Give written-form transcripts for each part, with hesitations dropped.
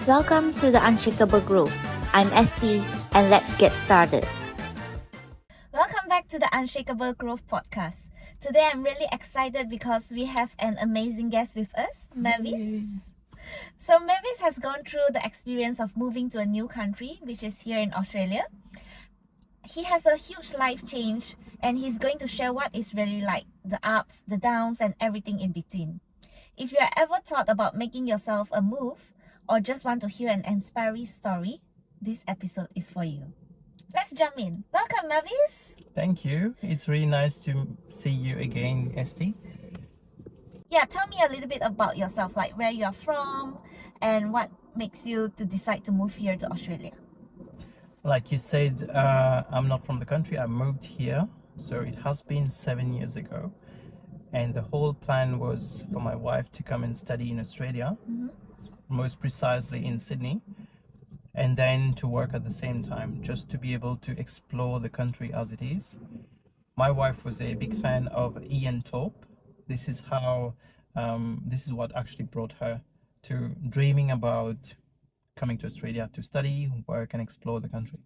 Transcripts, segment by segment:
Welcome to the Unshakable Growth. I'm Esty, and let's get started. Welcome back to the Unshakable Growth podcast. Today I'm really excited because we have an amazing guest with us, Maavis. So Maavis has gone through the experience of moving to a new country, which is here in Australia. He has a huge life change and he's going to share what it's really like, the ups, the downs, and everything in between. If you ever thought about making yourself a move or just want to hear an inspiring story, this episode is for you. Let's jump in. Welcome, Maavis. Thank you. It's really nice to see you again, Esty. Yeah, tell me a little bit about yourself, like where you are from and what makes you to decide to move here to Australia. Like you said, I'm not from the country. I moved here, so it has been 7 years ago. And the whole plan was for my wife to come and study in Australia, most precisely in Sydney, and then to work at the same time, just to be able to explore the country as it is. My wife was a big fan of Ian Thorpe. This is what actually brought her to dreaming about coming to Australia to study, work, and explore the country.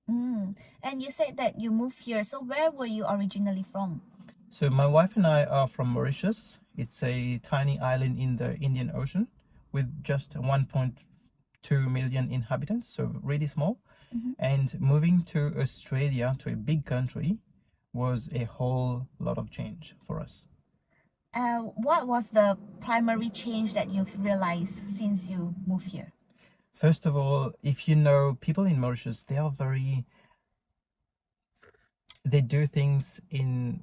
And you said that you moved here. So where were you originally from? So my wife and I are from Mauritius. It's a tiny island in the Indian Ocean with just 1.2 million inhabitants, so really small. And moving to Australia, to a big country, was a whole lot of change for us. What was the primary change that you've realized since you moved here? First of all, if you know people in Mauritius, they do things in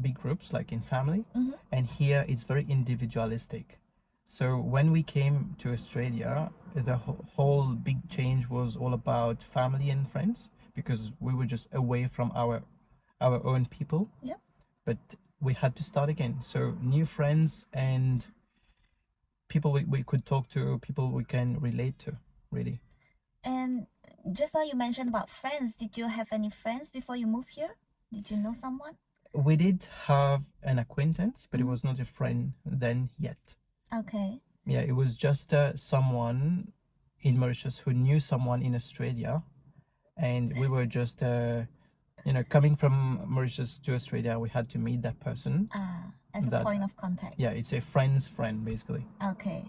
big groups, like in family, and here it's very individualistic. So when we came to Australia, the whole big change was all about family and friends, because we were just away from our own people. Yep. But we had to start again. So new friends and people we could talk to, people we can relate to, really. And just now you mentioned about friends. Did you have any friends before you moved here? Did you know someone? We did have an acquaintance, but it was not a friend then yet. Okay. Yeah, it was just someone in Mauritius who knew someone in Australia, and we were just, coming from Mauritius to Australia, we had to meet that person. As a point of contact. Yeah, it's a friend's friend, basically. Okay.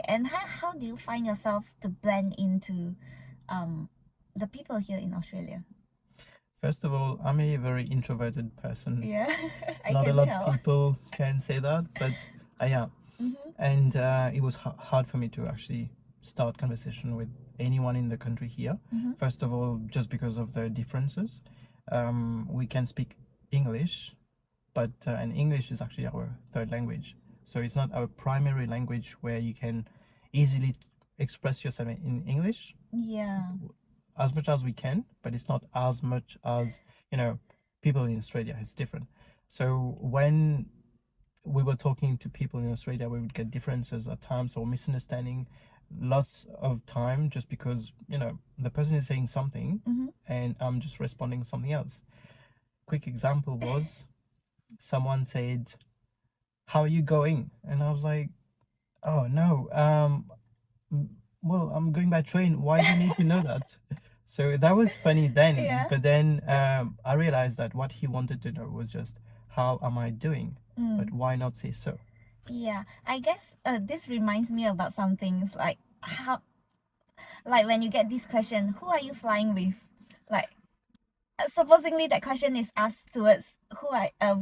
And how do you find yourself to blend into the people here in Australia? First of all, I'm a very introverted person. Yeah, I Not can a lot tell. of people can say that, but I am. And it was hard for me to actually start conversation with anyone in the country here. First of all, just because of the differences. We can speak English, but and English is actually our third language. So it's not our primary language where you can easily express yourself in English. Yeah. As much as we can, but it's not as much as, people in Australia. It's different. So when we were talking to people in Australia, we would get differences at times or misunderstanding lots of time, just because, the person is saying something and I'm just responding something else. Quick example was someone said, "How are you going?" And I was like, "Oh no, well, I'm going by train. Why do you need to know that?" So that was funny then. Yeah. But then I realized that what he wanted to know was just, how am I doing? But why not say so? Yeah, I guess this reminds me about some things like when you get this question, who are you flying with? Like, supposedly that question is asked towards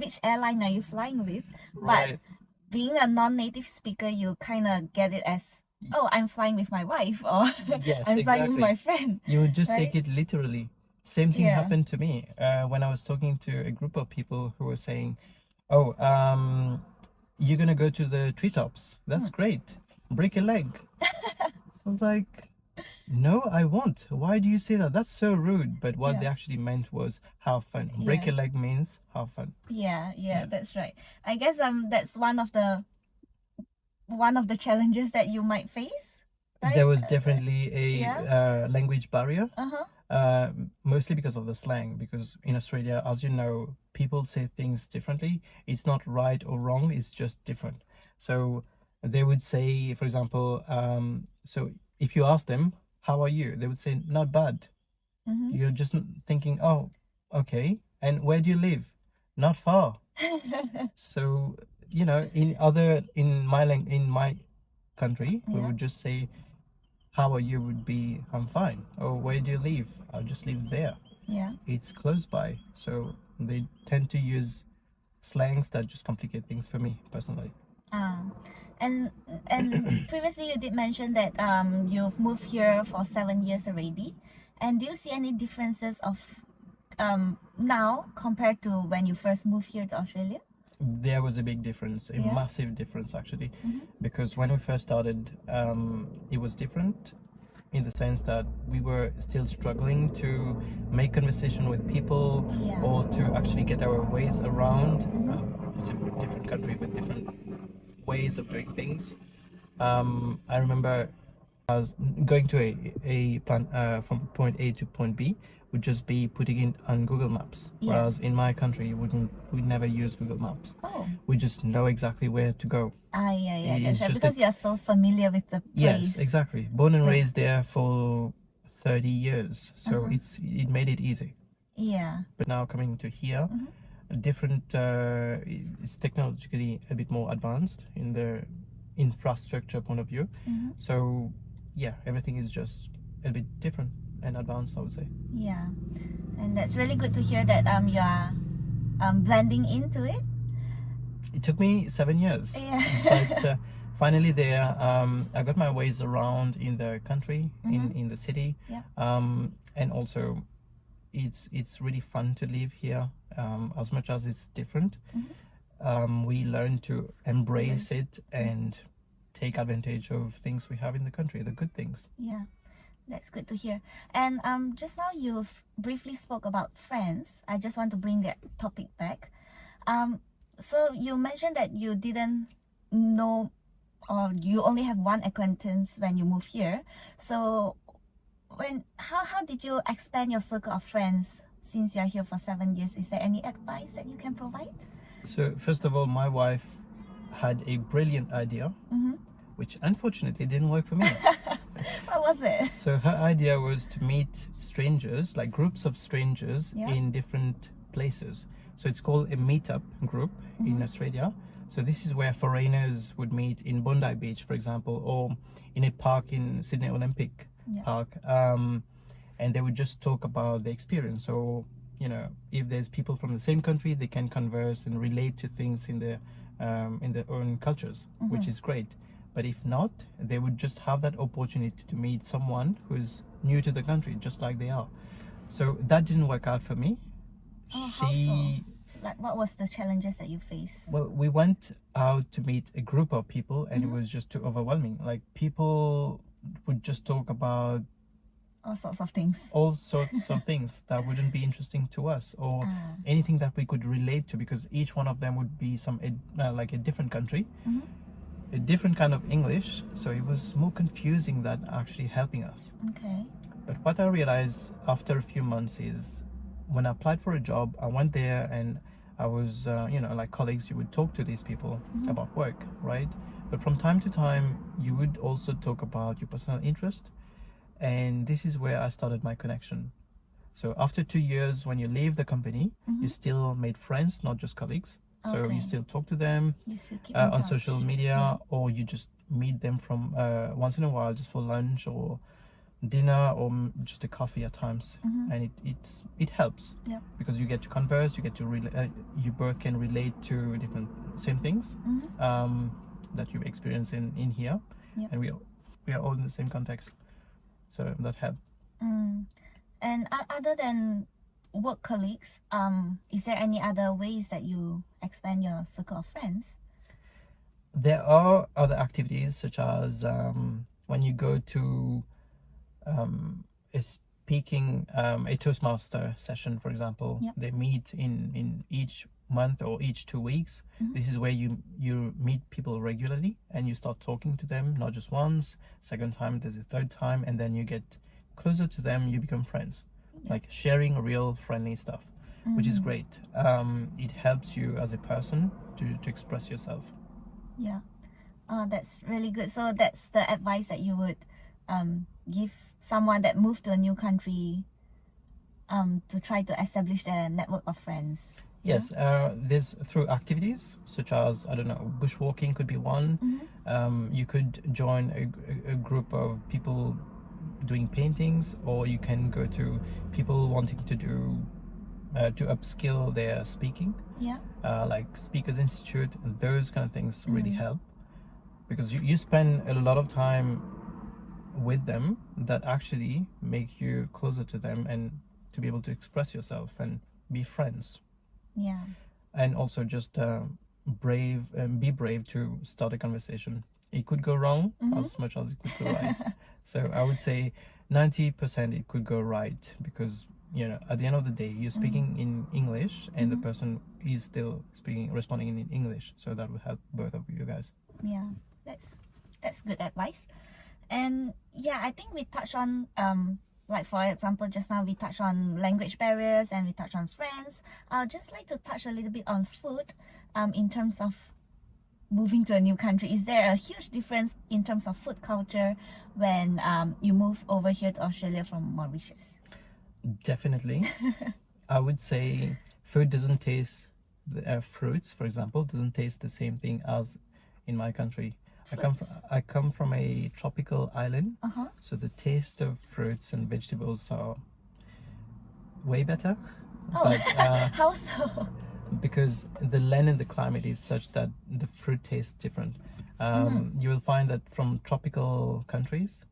which airline are you flying with? Right. But being a non-native speaker, you kind of get it as, oh, I'm flying with my wife, or Yes, I'm flying with exactly. my friend. You would just Right? take it literally. Same thing Yeah. happened to me when I was talking to a group of people who were saying, "Oh, you're gonna go to the treetops. That's great. Break a leg." I was like, "No, I won't. Why do you say that? That's so rude." But what they actually meant was have fun. Break a Yeah. leg means have fun. Yeah, that's right. I guess that's one of the challenges that you might face, right? There was definitely a Yeah. language barrier. Uh-huh. Mostly because of the slang, because in Australia, as you know, people say things differently. It's not right or wrong, it's just different. So they would say, for example, so if you ask them, how are you? They would say, not bad. You're just thinking, oh, okay. And where do you live? Not far. So, you know, in my country, we would just say, how are you would be, I'm fine. Or where do you live? I'll just live there. Yeah. It's close by. So they tend to use slangs that just complicate things for me personally. And previously you did mention that you've moved here for 7 years already. And do you see any differences of now compared to when you first moved here to Australia? There was a big difference, a massive difference actually, because when we first started, it was different in the sense that we were still struggling to make conversation with people or to actually get our ways around. It's a different country with different ways of doing things. I remember I was going to a plan from point A to point B would just be putting it on Google Maps. Whereas in my country, we'd never use Google Maps. Oh. We just know exactly where to go. Yeah. That's right. Because you're so familiar with the place. Yes, exactly. Born and raised there for 30 years. So it made it easy. Yeah. But now coming to here, different, it's technologically a bit more advanced in the infrastructure point of view. So yeah, everything is just a bit different and advanced, I would say. Yeah, and that's really good to hear that you are blending into it. It took me 7 years. Yeah. But finally there, I got my ways around in the country, in the city. Yeah. And also it's really fun to live here, as much as it's different. We learn to embrace it and take advantage of things we have in the country, the good things. Yeah, that's good to hear. And just now you've briefly spoke about friends. I just want to bring that topic back. So you mentioned that you didn't know, or you only have one acquaintance when you moved here. So how did you expand your circle of friends since you are here for 7 years? Is there any advice that you can provide? So first of all, my wife had a brilliant idea, which unfortunately didn't work for me. What was it? So her idea was to meet strangers, like groups of strangers in different places. So it's called a meetup group in Australia. So this is where foreigners would meet in Bondi Beach, for example, or in a park in Sydney Olympic Park. And they would just talk about the experience. So, you know, if there's people from the same country, they can converse and relate to things in their own cultures, which is great. But if not, they would just have that opportunity to meet someone who's new to the country, just like they are. So that didn't work out for me. Oh, how so? Like, what was the challenges that you faced? Well, we went out to meet a group of people, and it was just too overwhelming. Like, people would just talk about all sorts of things that wouldn't be interesting to us, or anything that we could relate to, because each one of them would be like a different country, a different kind of English. So it was more confusing than actually helping us. Okay. But what I realized after a few months is, when I applied for a job, I went there and I was, like colleagues, you would talk to these people about work, right? But from time to time, you would also talk about your personal interest. And this is where I started my connection. So after 2 years, when you leave the company, you still made friends, not just colleagues. So you still talk to them on social media, or you just meet them from once in a while, just for lunch or dinner, or just a coffee at times. And it helps because you get to converse, you get to you both can relate to same things that you've experienced in here, and we are all in the same context. So that helped. And other than work colleagues, is there any other ways that you expand your circle of friends? There are other activities, such as when you go to a Toastmaster session, for example. They meet in each month or each 2 weeks. This is where you meet people regularly and you start talking to them, not just once, second time, there's a third time, and then you get closer to them, you become friends, like sharing real friendly stuff, which is great. It helps you as a person to express yourself. That's really good. So that's the advice that you would give someone that moved to a new country to try to establish their network of friends? Yes, there's through activities such as, I don't know, bushwalking could be one. You could join a group of people doing paintings, or you can go to people wanting to do to upskill their speaking, like Speakers Institute. Those kind of things really help, because you spend a lot of time with them that actually make you closer to them and to be able to express yourself and be friends. Yeah. And also just be brave to start a conversation. It could go wrong as much as it could go right. So I would say 90% it could go right, because at the end of the day you're speaking in English and the person is still responding in English, so that would help both of you guys. Yeah, that's good advice. And yeah, I think we touched on like for example, just now we touched on language barriers and we touched on friends. I'd just like to touch a little bit on food in terms of moving to a new country. Is there a huge difference in terms of food culture when you move over here to Australia from Mauritius? Definitely. I would say food doesn't taste, fruits, for example, doesn't taste the same thing as in my country. I come from a tropical island, so the taste of fruits and vegetables are way better. Oh, but, how so? Because the land and the climate is such that the fruit tastes different. You will find that from tropical countries,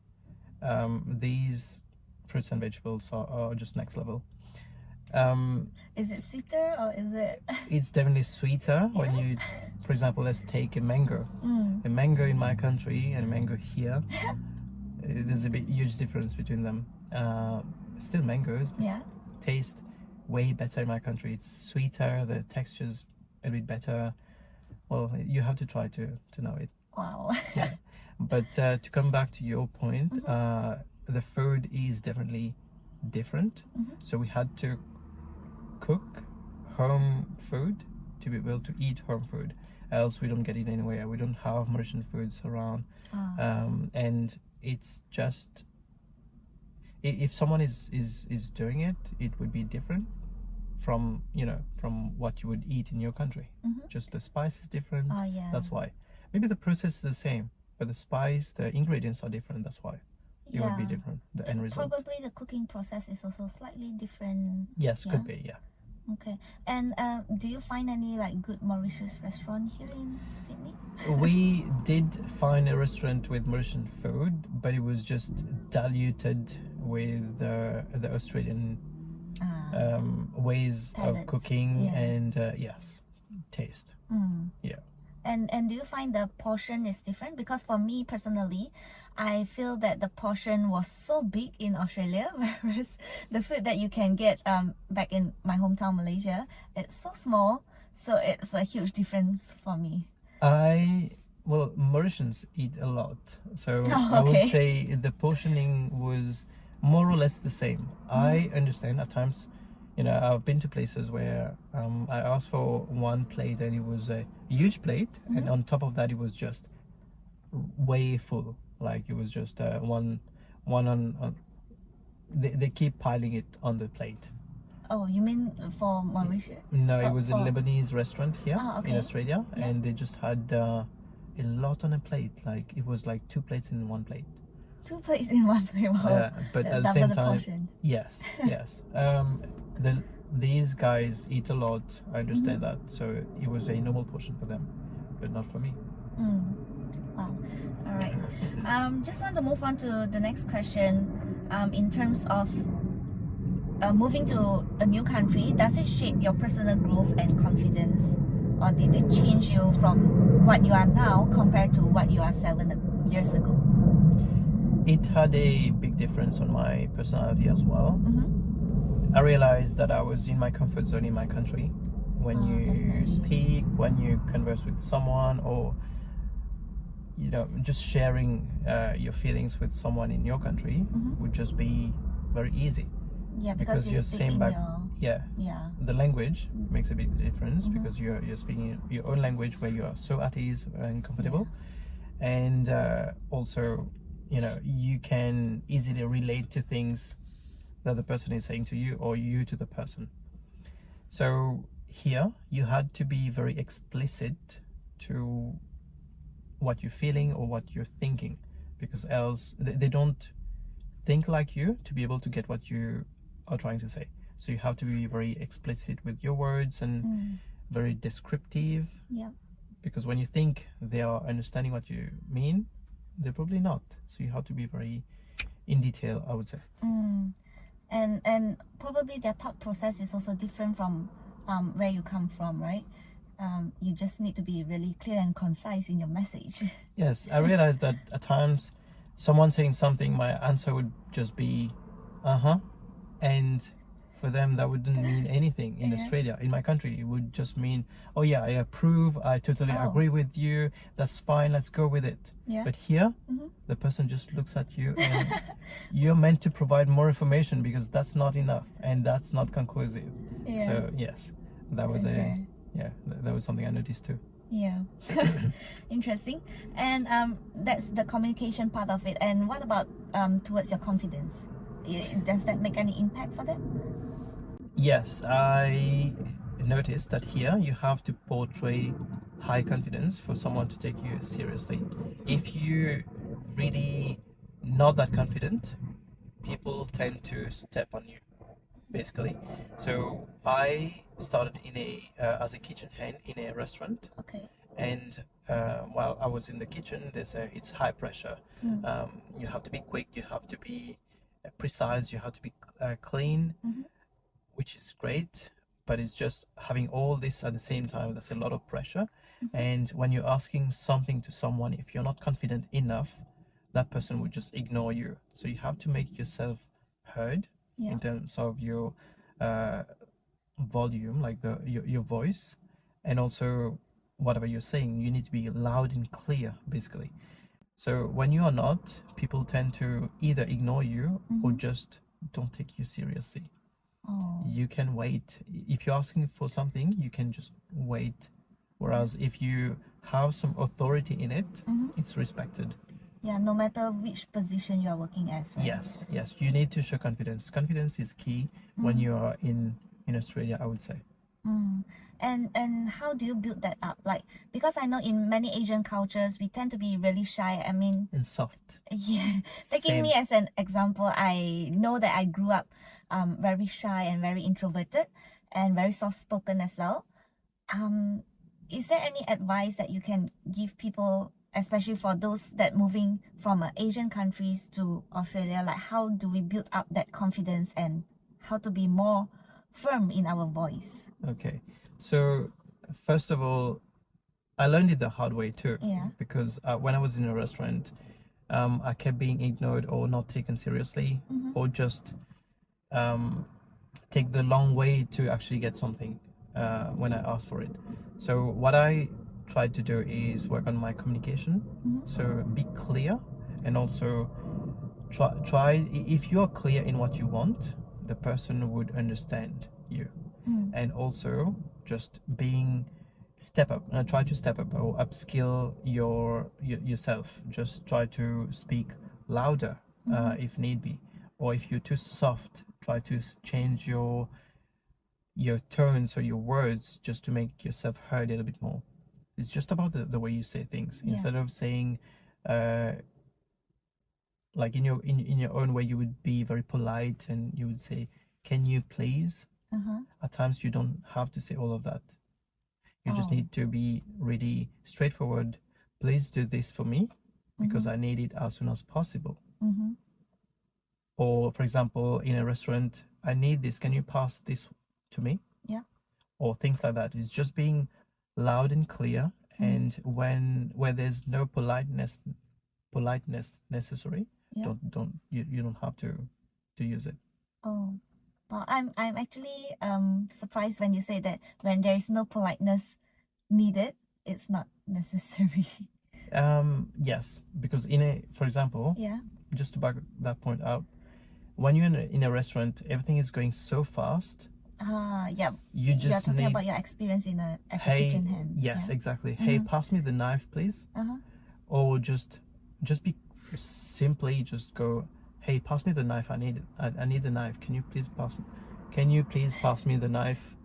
these fruits and vegetables are just next level. Is it sweeter or is it? It's definitely sweeter when you, for example, let's take a mango. A mango in my country and a mango here, there's a huge difference between them. Still mangoes, but taste way better in my country. It's sweeter, the texture's a bit better. Well, you have to try to know it. Wow. Yeah. But to come back to your point, the food is definitely different. So we had to cook home food to be able to eat home food, else we don't get it anywhere. We don't have Mauritian foods around. And it's just, if someone is doing it, it would be different from what you would eat in your country. Just the spice is different. That's why. Maybe the process is the same, but the ingredients are different. That's why it would be different, the end result. Probably the cooking process is also slightly different. Yes, could be, yeah. Okay. And do you find any like good Mauritius restaurant here in Sydney? We did find a restaurant with Mauritian food, but it was just diluted with the Australian ways of cooking and taste. Yeah. And do you find the portion is different? Because for me personally, I feel that the portion was so big in Australia, whereas the food that you can get back in my hometown Malaysia, it's so small. So it's a huge difference for me. Well, Mauritians eat a lot, so I would say the portioning was more or less the same. I understand at times, I've been to places where I asked for one plate and it was a huge plate, and on top of that it was just way full. Like it was just one on. They keep piling it on the plate. Oh, you mean for Mauritius? No, it was a Lebanese restaurant here in Australia, Yeah. and they just had a lot on a plate. Like it was like 2 plates in one plate. 2 plates in one plate. Wow. But That's at the same double time, portion. yes. These guys eat a lot. I understand that. So it was a normal portion for them, but not for me. Wow. All right. Just want to move on to the next question. In terms of moving to a new country, does it shape your personal growth and confidence, or did it change you from what you are now compared to what you are 7 years ago? It had a big difference on my personality as well. I realized that I was in my comfort zone in my country. When you speak, when you converse with someone, or just sharing your feelings with someone in your country would just be very easy. Yeah, because you're speaking the language makes a big difference, because you're speaking your own language where you are so at ease and comfortable. And also you can easily relate to things that the person is saying to you, or you to the person. So here you had to be very explicit to what you're feeling or what you're thinking, because else they don't think like you to be able to get what you are trying to say. So you have to be very explicit with your words and very descriptive, Yeah. because when you think they are understanding what you mean, they're probably not. So you have to be very in detail, I would say. And probably their thought process is also different from where you come from, right? You just need to be really clear and concise in your message. Yes, I realized that at times someone saying something, my answer would just be and for them that wouldn't mean anything. In Australia, in my country, it would just mean, oh yeah, I approve, I totally agree with you, that's fine, let's go with it. Yeah. But here the person just looks at you and you're meant to provide more information, because that's not enough and that's not conclusive. Yeah. So yes, that was that was something I noticed too. Yeah. Interesting. And that's the communication part of it. And what about towards your confidence? Does that make any impact for that? Yes, I noticed that here you have to portray high confidence for someone to take you seriously. If you really not that confident, people tend to step on you, basically. So I started as a kitchen hand in a restaurant. Okay. And while I was in the kitchen, it's high pressure. You have to be quick, you have to be precise, you have to be clean, which is great, but it's just having all this at the same time, that's a lot of pressure. And when you're asking something to someone, if you're not confident enough, that person would just ignore you. So you have to make yourself heard in terms of your volume, like your voice, and also whatever you're saying, you need to be loud and clear, basically. So when you are not, people tend to either ignore you or just don't take you seriously. You can wait. If you're asking for something, you can just wait. Whereas if you have some authority in it, it's respected. Yeah, no matter which position you are working as, right? Yes. You need to show confidence. Confidence is key when you are in Australia, I would say. And how do you build that up? Like, because I know in many Asian cultures we tend to be really shy. I mean, And soft. yeah. Taking me as an example, I know that I grew up very shy and very introverted and very soft spoken as well. Is there any advice that you can give people, especially for those that moving from Asian countries to Australia? Like, how do we build up that confidence and how to be more firm in our voice? Okay, so first of all, I learned it the hard way too. Yeah. Because when I was in a restaurant, I kept being ignored or not taken seriously, or just take the long way to actually get something when I asked for it. So what I tried to do is work on my communication. So be clear, and also try if you are clear in what you want, the person would understand you. And also just try to step up or upskill yourself. Just try to speak louder if need be, or if you're too soft, try to change your tones or your words just to make yourself heard a little bit more. It's just about the way you say things. Instead of saying like in your own way, you would be very polite and you would say, can you please? At times you don't have to say all of that. You just need to be really straightforward. Please do this for me because I need it as soon as possible. Or for example, in a restaurant, I need this, can you pass this to me? Yeah. Or things like that. It's just being loud and clear, and where there's no politeness necessary, you don't have to use it. Oh, well, I'm actually surprised when you say that when there is no politeness needed, it's not necessary. Yes, because for example, Yeah. just to back that point out, when you're in a restaurant, everything is going so fast. Yeah. You're talking about your experience as a kitchen hand. Yes, exactly. Hey, pass me the knife, please. Or just be simply just go, hey, pass me the knife. I need the knife. Can you please pass me the knife?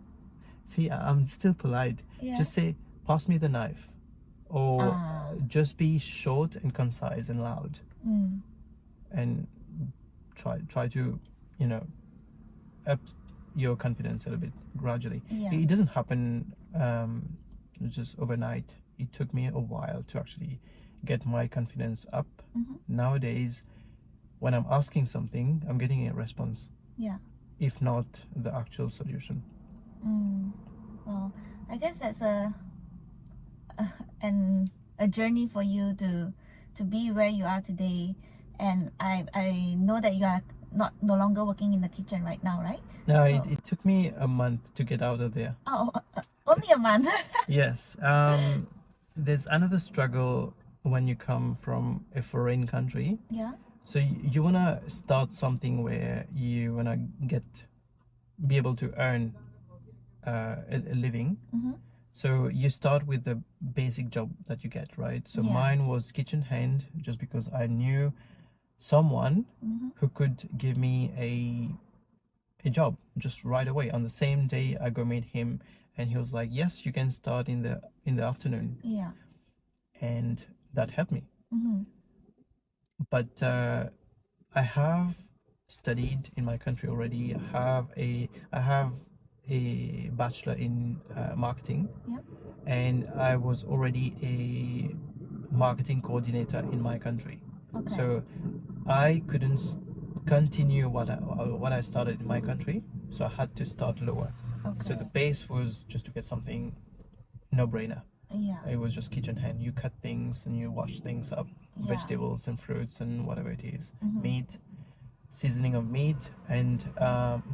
See, I'm still polite. Yeah. Just say, pass me the knife. Or Ah. just be short and concise and loud. And try to, up your confidence a little bit gradually. Yeah. It doesn't happen just overnight. It took me a while to actually get my confidence up. Nowadays, when I'm asking something, I'm getting a response, Yeah. if not the actual solution. Well, I guess that's a journey for you to be where you are today. And I know that you are no longer working in the kitchen right now, right? No, So- it took me a month to get out of there. Oh, only a month. Yes. There's another struggle when you come from a foreign country. Yeah. So you want to start something where you want to be able to earn a living. So you start with the basic job that you get, right? So Yeah. mine was kitchen hand, just because I knew someone who could give me a job just right away. On the same day, I go meet him, and he was like, yes, you can start in the afternoon. Yeah. And that helped me. But I have studied in my country already. I have a bachelor in marketing. Yep. And I was already a marketing coordinator in my country. Okay. So I couldn't continue what I started in my country, so I had to start lower. Okay. So the base was just to get something no-brainer. Yeah. It was just kitchen hand. You cut things and you wash things up, Yeah. vegetables and fruits and whatever it is, meat, seasoning of meat, and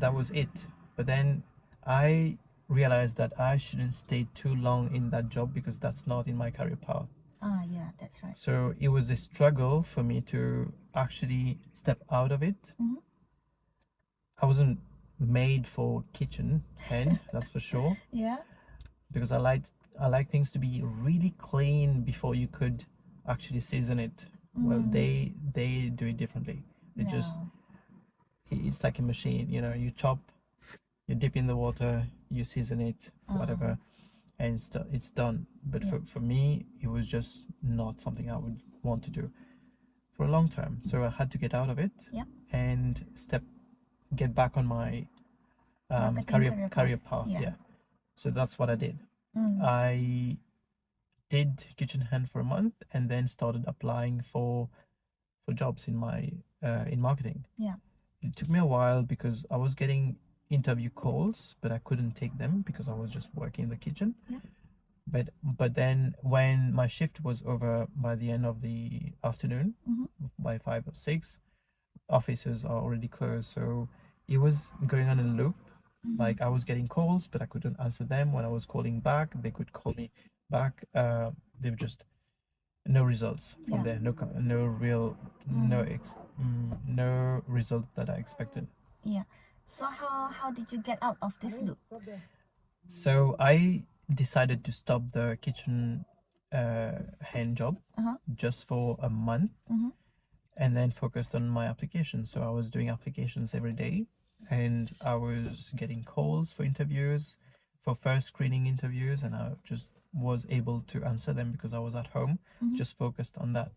that was it. But then I realized that I shouldn't stay too long in that job, because that's not in my career path. Yeah, that's right. So it was a struggle for me to actually step out of it. I wasn't made for kitchen hand, that's for sure, Yeah. because I like things to be really clean before you could actually season it. Well, they do it differently. It's like a machine, you chop, you dip in the water, you season it, whatever, and it's done. But for me, it was just not something I would want to do for a long term. So I had to get out of it. Yep. And get back on my Marketing career path. Yeah. So that's what I did. I did kitchen hand for a month, and then started applying for jobs in my in marketing. Yeah. It took me a while, because I was getting interview calls, but I couldn't take them because I was just working in the kitchen. Yeah. But then when my shift was over by the end of the afternoon, by 5 or 6, offices are already closed. So it was going on in a loop. Like, I was getting calls, but I couldn't answer them. When I was calling back, they could call me back. They were just no results from there. No result that I expected. Yeah. So how did you get out of this loop? So I decided to stop the kitchen hand job just for a month, and then focused on my applications. So I was doing applications every day, and I was getting calls for interviews, for first screening interviews, and I just was able to answer them because I was at home, just focused on that.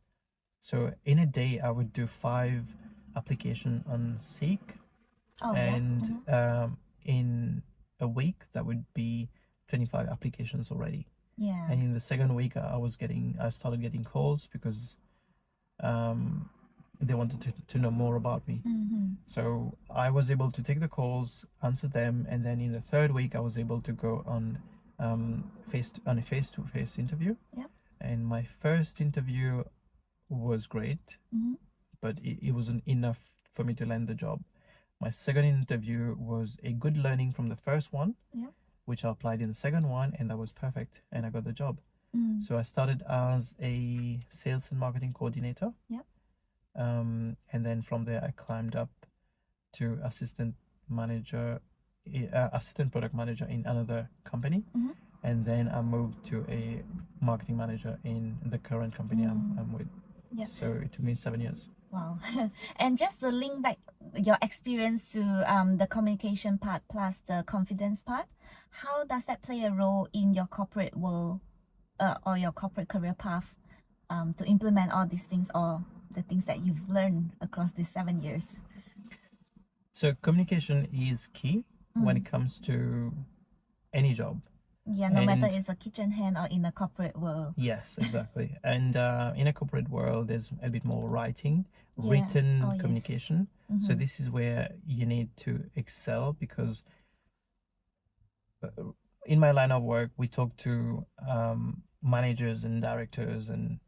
So in a day, I would do 5 applications on Seek. And in a week, that would be 25 applications already. Yeah. And in the second week, I started getting calls, because they wanted to know more about me. So I was able to take the calls, answer them, and then in the third week, I was able to go on a face-to-face interview. Yep. And my first interview was great, but it wasn't enough for me to land the job. My second interview was a good learning from the first one, which I applied in the second one, and that was perfect, and I got the job. So I started as a sales and marketing coordinator. And then from there, I climbed up to assistant product manager in another company. And then I moved to a marketing manager in the current company I'm with. Yeah. So it took me 7 years. Wow. And just to link back your experience to the communication part plus the confidence part, how does that play a role in your corporate world or your corporate career path to implement all these things or the things that you've learned across these 7 years? So communication is key when it comes to any job. Yeah, no matter And- it's a kitchen hand or in a corporate world. Yes, exactly. And in a corporate world, there's a bit more writing, Yeah. written Oh, yes. communication. So this is where you need to excel, because in my line of work, we talk to managers and directors and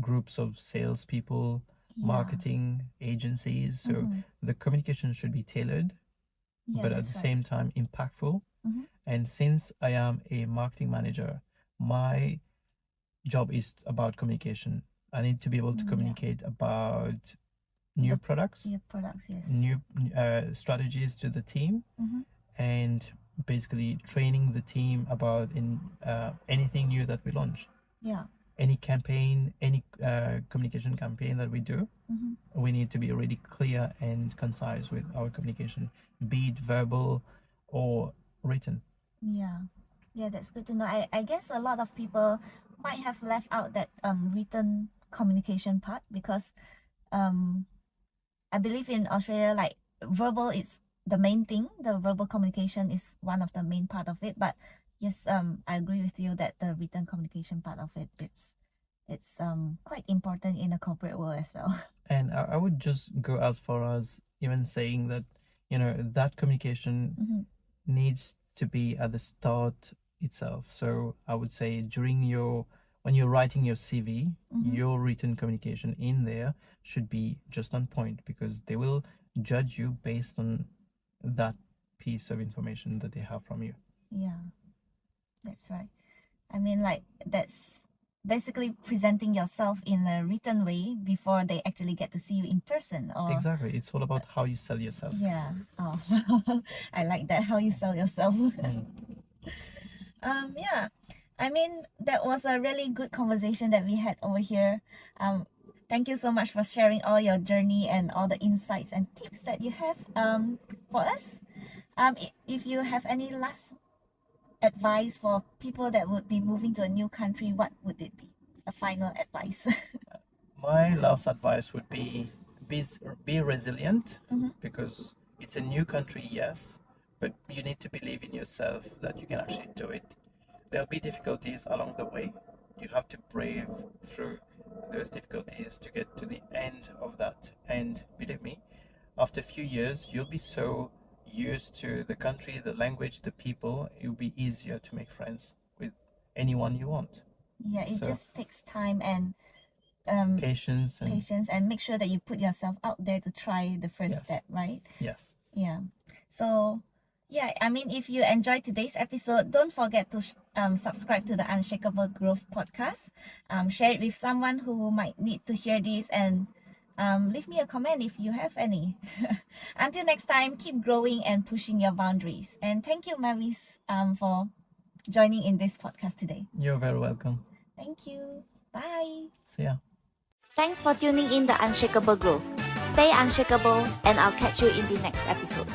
groups of salespeople, Yeah. marketing agencies. So the communication should be tailored, Yeah, but at that's the right. same time impactful. And since I am a marketing manager, my job is about communication. I need to be able to Yeah. communicate about new products, Your products, yes. new strategies to the team, and basically training the team about anything new that we launch. Yeah. Any campaign, any communication campaign that we do, we need to be really clear and concise with our communication, be it verbal or written. Yeah. Yeah, that's good to know. I guess a lot of people might have left out that written communication part because I believe in Australia, like verbal is the main thing. The verbal communication is one of the main part of it. But yes, I agree with you that the written communication part of it, it's quite important in the corporate world as well. And I would just go as far as even saying that, that communication needs to be at the start itself. So I would say when you're writing your CV, your written communication in there should be just on point, because they will judge you based on that piece of information that they have from you. Yeah, that's right. I mean, like, that's basically presenting yourself in a written way before they actually get to see you in person. Or Exactly. It's all about how you sell yourself. yeah. Oh, I like that, how you sell yourself. Yeah. I mean, that was a really good conversation that we had over here. Thank you so much for sharing all your journey and all the insights and tips that you have for us. If you have any last advice for people that would be moving to a new country, what would it be? A final advice. My last advice would be resilient, because it's a new country, yes, but you need to believe in yourself that you can actually do it. There'll be difficulties along the way. You have to brave through those difficulties to get to the end of that. And believe me, after a few years, you'll be so used to the country, the language, the people, it will be easier to make friends with anyone you want. Yeah, it So- just takes time and Patience and patience, and make sure that you put yourself out there to try the first Yes. step, right? yes. Yeah. So, yeah, I mean, if you enjoyed today's episode, don't forget to subscribe to the Unshakable Growth podcast. Share it with someone who might need to hear this, and leave me a comment if you have any. Until next time, keep growing and pushing your boundaries. And thank you, Maavis, for joining in this podcast today. You're very welcome. Thank you. Bye. See ya. Thanks for tuning in the Unshakable Growth. Stay unshakable, and I'll catch you in the next episode.